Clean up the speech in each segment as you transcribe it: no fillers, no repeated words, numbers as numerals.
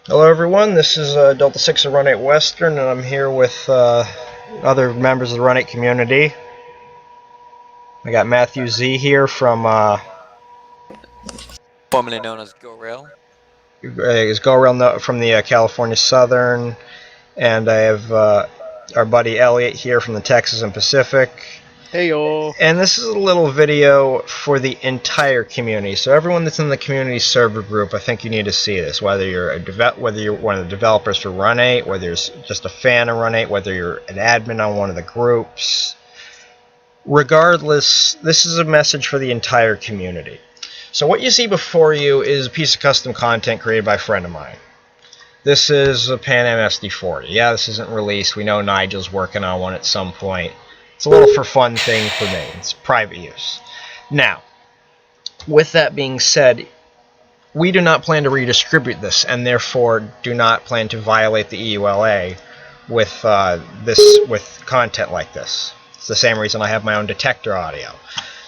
Hello everyone, this is Delta 6 of Run8 Western, and I'm here with other members of the Run8 community. I got Matthew Z here from Formerly known as GoRail. is GoRail from the California Southern, and I have our buddy Elliot here from the Texas and Pacific. Heyo! And this is a little video for the entire community. So everyone that's in the community server group, I think you need to see this. Whether you're one of the developers for Run8, whether you're just a fan of Run8, whether you're an admin on one of the groups. Regardless, this is a message for the entire community. So what you see before you is a piece of custom content created by a friend of mine. This is a Pan Am SD40. Yeah, this isn't released. We know Nigel's working on one at some point. It's a little for fun thing for me. It's private use. Now, with that being said, we do not plan to redistribute this, and therefore do not plan to violate the EULA with with content like this. It's the same reason I have my own detector audio.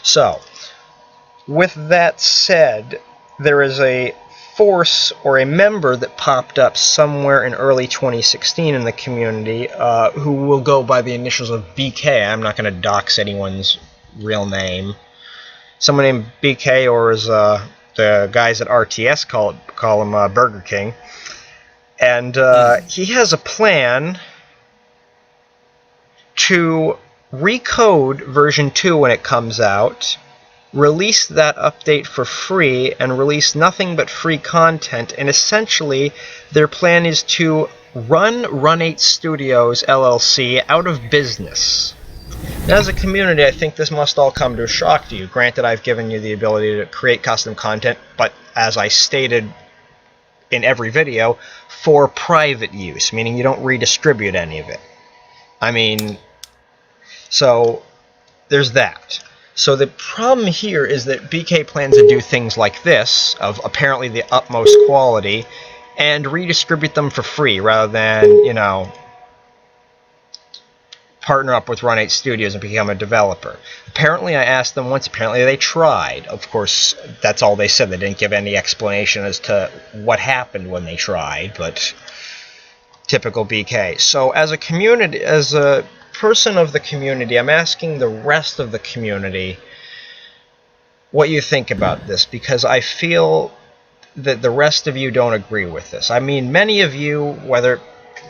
So, with that said, there is a force or a member that popped up somewhere in early 2016 in the community who will go by the initials of BK. I'm not going to dox anyone's real name. Someone named BK, or as the guys at RTS call him Burger King. And he has a plan to recode version 2 when it comes out, release that update for free, and release nothing but free content. And essentially, their plan is to run Run8 Studios LLC out of business. Now, as a community, I think this must all come to a shock to you. Granted, I've given you the ability to create custom content, but as I stated in every video, for private use, meaning you don't redistribute any of it. I mean, so there's that. So the problem here is that BK plans to do things like this, of apparently the utmost quality, and redistribute them for free rather than, you know, partner up with Run8 Studios and become a developer. Apparently I asked them once, apparently they tried. Of course, that's all they said. They didn't give any explanation as to what happened when they tried, but typical BK. So as a community, as a person of the community, I'm asking the rest of the community what you think about this, because I feel that the rest of you don't agree with this. I mean, many of you, whether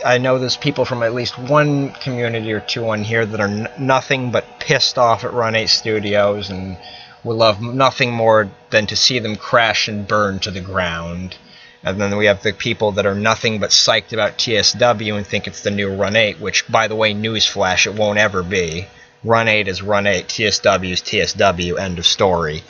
I know there's people from at least one community or two on here that are nothing but pissed off at Run8 Studios and would love nothing more than to see them crash and burn to the ground. And then we have the people that are nothing but psyched about TSW and think it's the new Run8, which, by the way, newsflash, it won't ever be. Run8 is Run8, TSW is TSW, end of story.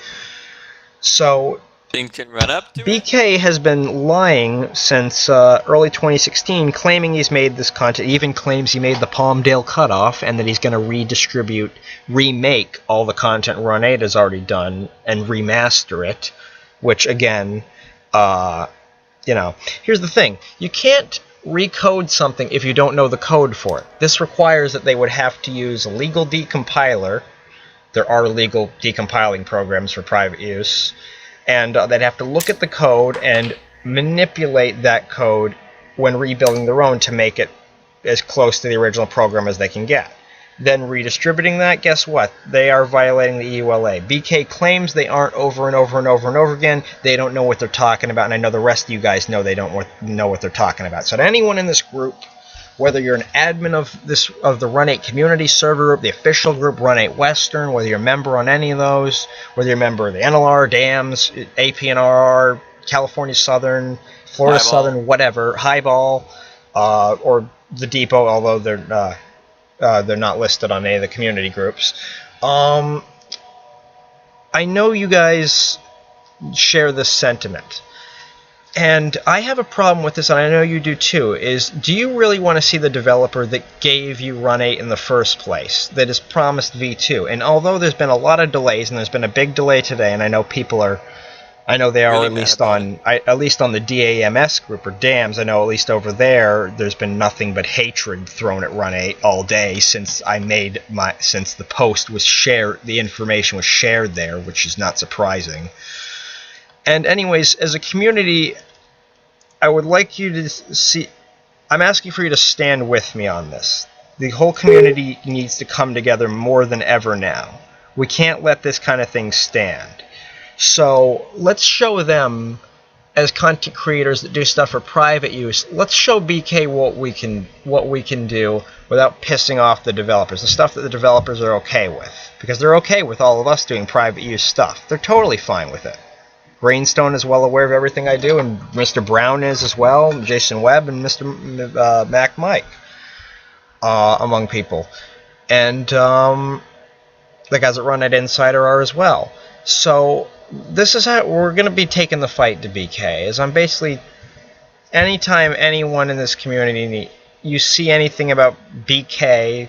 So Things can run up to it. BK has been lying since early 2016, claiming he's made this content. He even claims he made the Palmdale cutoff and that he's going to redistribute, remake all the content Run8 has already done and remaster it, which, again, you know, here's the thing. You can't recode something if you don't know the code for it. This requires that they would have to use a legal decompiler. There are legal decompiling programs for private use. And they'd have to look at the code and manipulate that code when rebuilding their own to make it as close to the original program as they can get. Then redistributing that, guess what? They are violating the EULA. BK claims they aren't over and over and over and over again. They don't know what they're talking about, and I know the rest of you guys know they don't know what they're talking about. So to anyone in this group, whether you're an admin of the Run8 community server group, the official group Run8 Western, whether you're a member on any of those, whether you're a member of the NLR, DAMS, APNRR, California Southern, Florida Highball. Southern, whatever, Highball, or the Depot, although they're not listed on any of the community groups. I know you guys share this sentiment. And I have a problem with this, and I know you do too, is do you really want to see the developer that gave you Run8 in the first place, that is promised V2? And although there's been a lot of delays, and there's been a big delay today, and I know people are, I know they are Really at mad least about on, at least on the DAMS group, or DAMS, I know at least over there, there's been nothing but hatred thrown at Run8 all day since since the post was shared, the information was shared there, which is not surprising. And anyways, as a community, I would like you to see. I'm asking for you to stand with me on this. The whole community needs to come together more than ever now. We can't let this kind of thing stand. So let's show them, as content creators that do stuff for private use, let's show BK what we can do without pissing off the developers. The stuff that the developers are okay with, because they're okay with all of us doing private use stuff. They're totally fine with it. Rainstone is well aware of everything I do, and Mr. Brown is as well, Jason Webb, and Mr. Mac Mike, among people. And the guys at Run8 Insider are as well. So this is how we're going to be taking the fight to BK. Is I'm basically, anytime anyone in this community, you see anything about BK,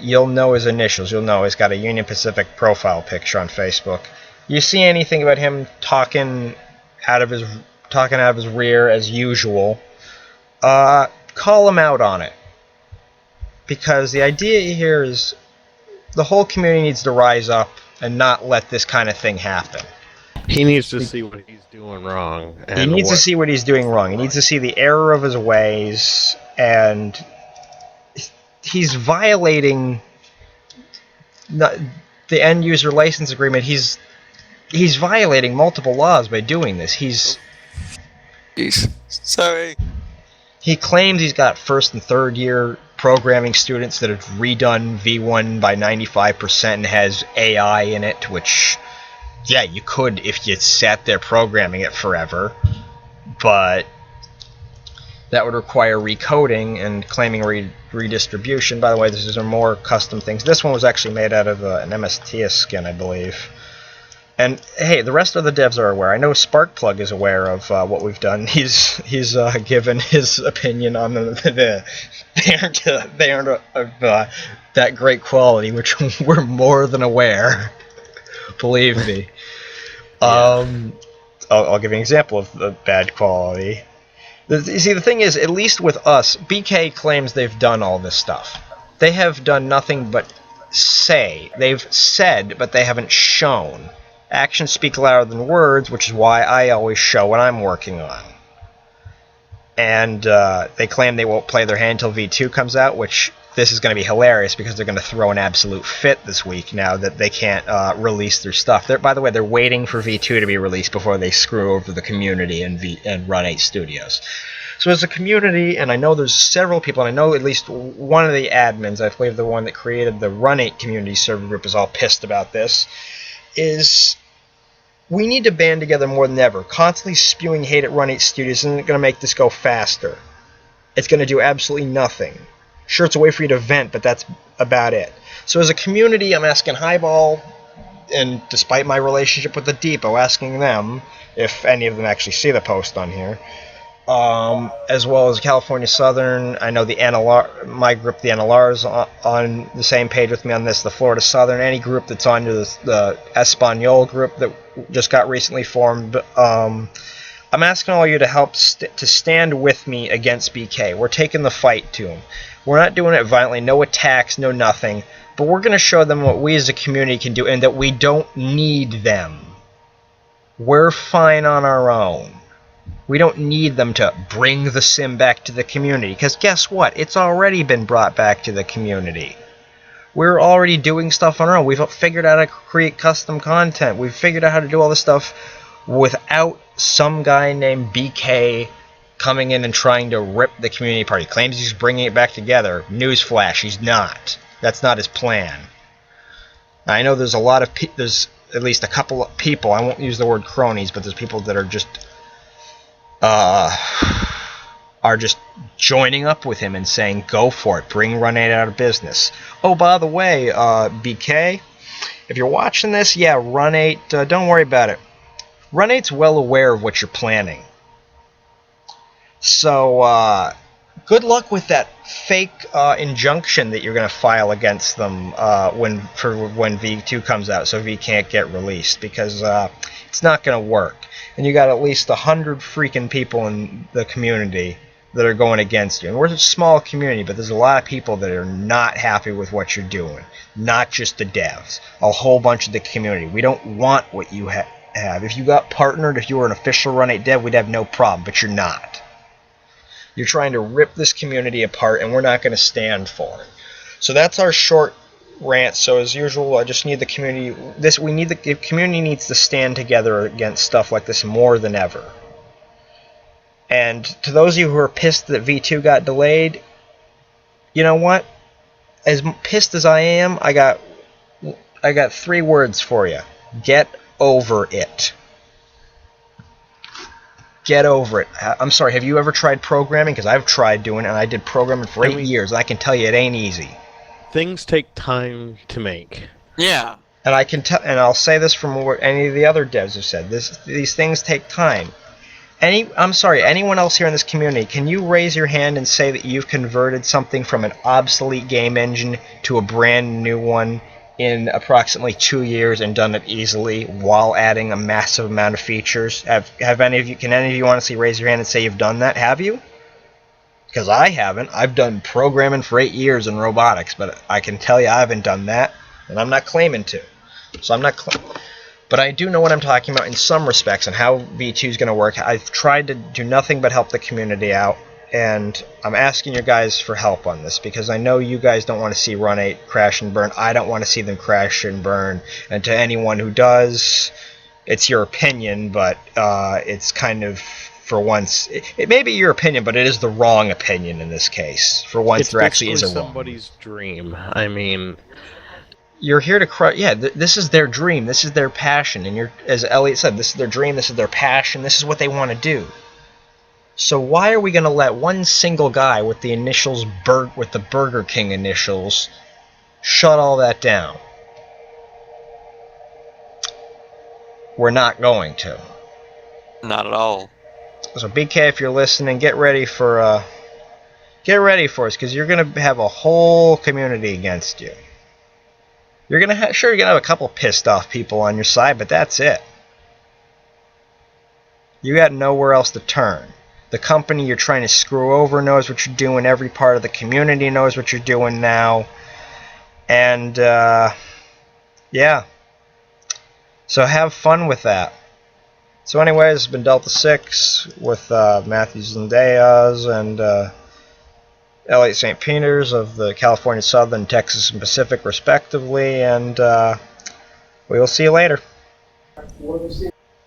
you'll know his initials. You'll know he's got a Union Pacific profile picture on Facebook. You see anything about him talking out of his rear as usual, call him out on it. Because the idea here is the whole community needs to rise up and not let this kind of thing happen. He needs to see what he's doing wrong. He needs to see what he's doing wrong. He needs to see the error of his ways, and he's violating the end user license agreement. He's violating multiple laws by doing this. Sorry. He claims he's got first and third year programming students that have redone V1 by 95% and has AI in it, which, yeah, you could if you sat there programming it forever, but that would require recoding and claiming redistribution. By the way, these are more custom things. This one was actually made out of an MSTS skin, I believe. And hey, the rest of the devs are aware. I know Sparkplug is aware of what we've done. He's given his opinion on they aren't that great quality, which we're more than aware. Believe me. I'll give you an example of the bad quality. You see, the thing is, at least with us, BK claims they've done all this stuff. They have done nothing but say. They've said, but they haven't shown. Actions speak louder than words, which is why I always show what I'm working on. And they claim they won't play their hand until V2 comes out, which this is going to be hilarious because they're going to throw an absolute fit this week now that they can't release their stuff. By the way, they're waiting for V2 to be released before they screw over the community and Run8 Studios. So as a community, and I know there's several people, and I know at least one of the admins, I believe the one that created the Run8 community server group, is all pissed about this, is we need to band together more than ever. Constantly spewing hate at Run8 Studios isn't going to make this go faster. It's going to do absolutely nothing. Sure, it's a way for you to vent, but that's about it. So as a community, I'm asking Highball, and despite my relationship with the Depot, asking them, if any of them actually see the post on here, as well as California Southern. I know the NLR, my group, the NLR, is on the same page with me on this. The Florida Southern, any group that's under the Espanol group that just got recently formed. I'm asking all of you to help to stand with me against BK. We're taking the fight to him. We're not doing it violently, no attacks, no nothing, but we're going to show them what we as a community can do and that we don't need them. We're fine on our own. We don't need them to bring the sim back to the community, because guess what? It's already been brought back to the community. We're already doing stuff on our own. We've figured out how to create custom content. We've figured out how to do all this stuff without some guy named BK coming in and trying to rip the community apart. He claims he's bringing it back together. Newsflash, he's not. That's not his plan. I know there's a lot of there's at least a couple of people, I won't use the word cronies, but there's people that are just joining up with him and saying, go for it, bring Run8 out of business. Oh, by the way, BK, if you're watching this, yeah, Run8, don't worry about it. Run8's well aware of what you're planning. So, good luck with that fake injunction that you're going to file against them when V2 comes out, so V can't get released, because it's not going to work. And you got at least 100 freaking people in the community that are going against you. And we're a small community, but there's a lot of people that are not happy with what you're doing. Not just the devs. A whole bunch of the community. We don't want what you have. have. If you got partnered, if you were an official Run8 dev, we'd have no problem, but you're not. You're trying to rip this community apart, and we're not going to stand for it. So that's our short rant. So as usual, I just need the community. The community needs to stand together against stuff like this more than ever. And to those of you who are pissed that V2 got delayed, you know what? As pissed as I am, I got 3 words for you. Get over it. Get over it. I'm sorry, have you ever tried programming? Because I've tried doing it, and I did programming for 8 years, and I can tell you it ain't easy. Things take time to make. Yeah. And I can tell, and I'll say this from what any of the other devs have said. These things take time. I'm sorry, anyone else here in this community, can you raise your hand and say that you've converted something from an obsolete game engine to a brand new one in approximately 2 years and done it easily while adding a massive amount of features? Have any of you? Can any of you honestly raise your hand and say you've done that? Have you? Because I haven't. I've done programming for 8 years in robotics, but I can tell you I haven't done that, and I'm not claiming to. So I'm not. But I do know what I'm talking about in some respects and how V2 is going to work. I've tried to do nothing but help the community out, and I'm asking you guys for help on this because I know you guys don't want to see Run8 crash and burn. I don't want to see them crash and burn. And to anyone who does, it's your opinion, but it's kind of, for once, it may be your opinion, but it is the wrong opinion in this case. For once, there actually is a wrong. Somebody's dream. I mean, you're here to crush. Yeah, this is their dream. This is their passion. And as Elliot said, this is their dream. This is their passion. This is what they want to do. So why are we going to let one single guy with the initials with the Burger King initials shut all that down? We're not going to. Not at all. So BK, if you're listening, get ready for us, because you're going to have a whole community against you. You're gonna you're gonna have a couple pissed off people on your side, but that's it. You got nowhere else to turn. The company you're trying to screw over knows what you're doing. Every part of the community knows what you're doing now. And yeah. So have fun with that. So anyways, it's been Delta 6 with Matthews and Deas and Elliot St. Peters of the California Southern, Texas, and Pacific, respectively, and we will see you later.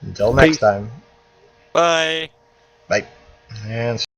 Until next time. Bye. Bye. And